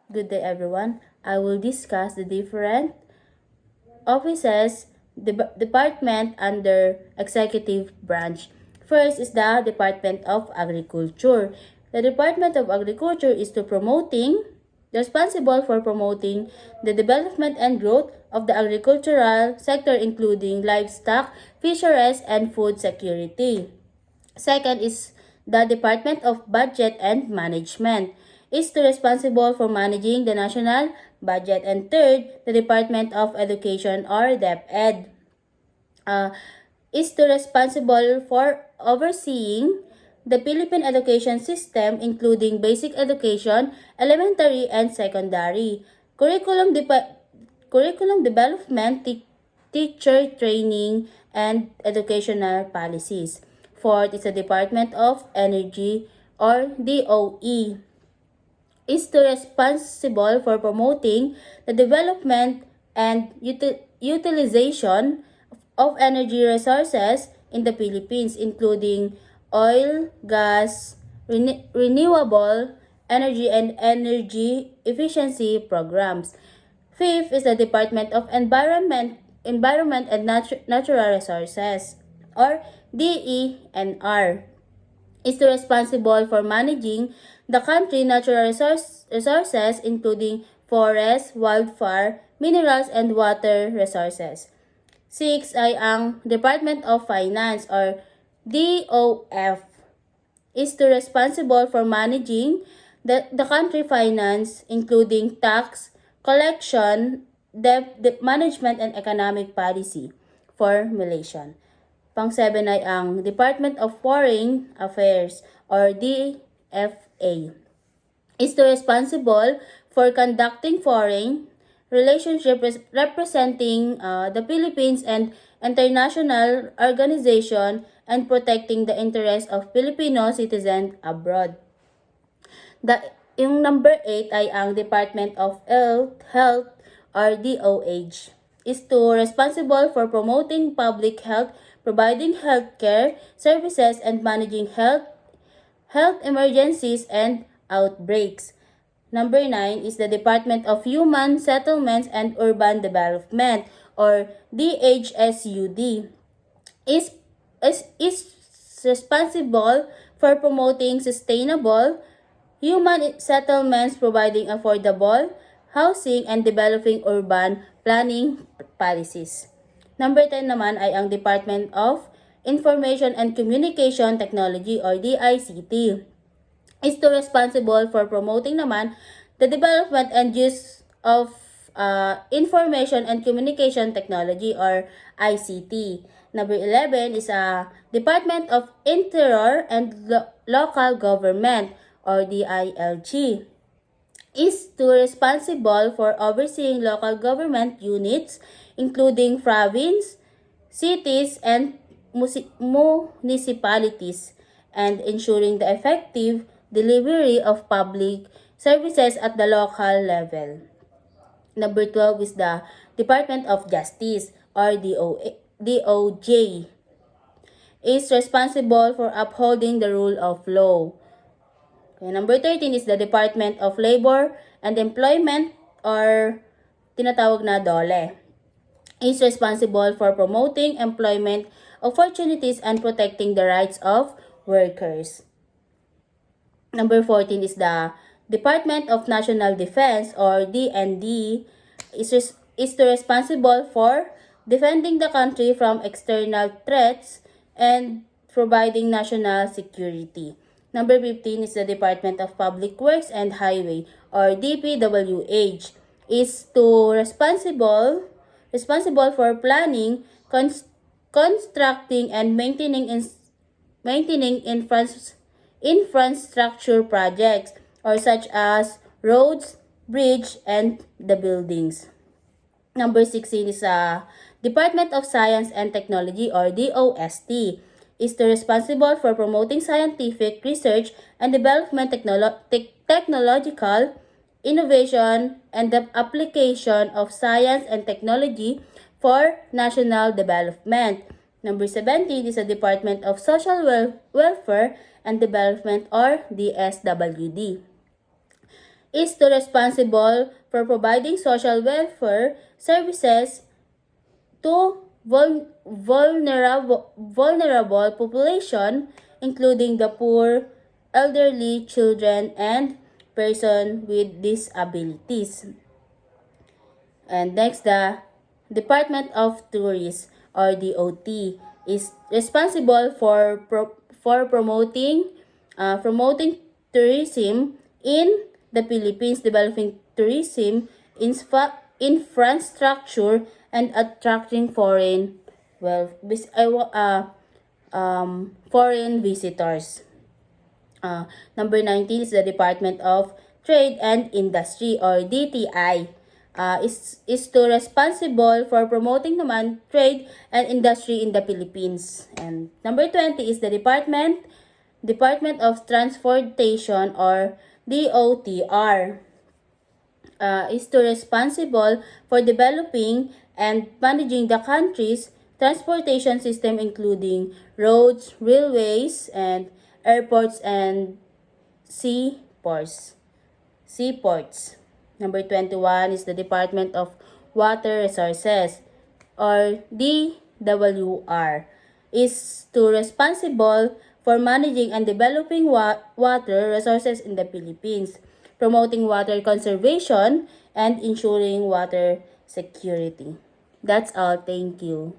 Good day, everyone. I will discuss the different offices, department under executive branch. First is the Department of Agriculture. The Department of Agriculture is responsible for promoting the development and growth of the agricultural sector, including livestock, fisheries, and food security. Second is the Department of Budget and Management is responsible for managing the national budget. And third, the Department of Education or DepEd is responsible for overseeing the Philippine education system, including basic education, elementary and secondary, curriculum development, teacher training, and educational policies. Fourth is the Department of Energy or DOE is responsible for promoting the development and utilization of energy resources in the Philippines, including oil, gas, renewable energy, and energy efficiency programs. Fifth is the Department of Environment and Natural Resources, or DENR is responsible for managing the country natural resources including forest, wildfire, minerals, and water resources. 6 ay ang Department of Finance or DOF is responsible for managing the country finance including tax, collection, debt management, and economic policy formulation. Pang-7 ay ang Department of Foreign Affairs or DFA is responsible for conducting foreign relationship representing the Philippines and international organization and protecting the interests of Filipino citizens abroad. Yung number 8 ay ang Department of Health or DOH is responsible for promoting public health, providing healthcare services, and managing health emergencies and outbreaks. Number 9 is the Department of Human Settlements and Urban Development or DHSUD is responsible for promoting sustainable human settlements, providing affordable housing, and developing urban planning policies. Number 10 naman ay ang Department of Information and Communication Technology or DICT is responsible for promoting naman the development and use of Information and Communication Technology or ICT. Number 11 is a Department of Interior and Local Government or DILG is responsible for overseeing local government units including province, cities, and municipalities and ensuring the effective delivery of public services at the local level. Number 12 is the Department of Justice or DOJ is responsible for upholding the rule of law. Okay, number 13 is the Department of Labor and Employment or tinatawag na DOLE is responsible for promoting employment opportunities and protecting the rights of workers. Number 14 is the Department of National Defense or DND is responsible for defending the country from external threats and providing national security. Number 15 is the Department of Public Works and Highway or DPWH is responsible for planning, constructing, and maintaining infrastructure projects or such as roads, bridge, and the buildings. Number 16 is Department of Science and Technology or DOST is responsible for promoting scientific research and development, technological innovation, and the application of science and technology for national development. Number 17 is the Department of Social Welfare and Development or DSWD is to responsible for providing social welfare services to vulnerable population, including the poor, elderly, children, and person with disabilities. And next, the Department of Tourism or DOT is responsible for promoting tourism in the Philippines, developing tourism infrastructure and attracting foreign visitors. Number 19 is the Department of Trade and Industry or DTI. Is to responsible for promoting naman trade and industry in the Philippines. And number 20 is the Department of Transportation or DOTR. Is to responsible for developing and managing the country's transportation system, including roads, railways, and airports and seaports. Seaports. Number 21 is the Department of Water Resources or DWR. Is to responsible for managing and developing water resources in the Philippines, promoting water conservation, and ensuring water security. That's all. Thank you.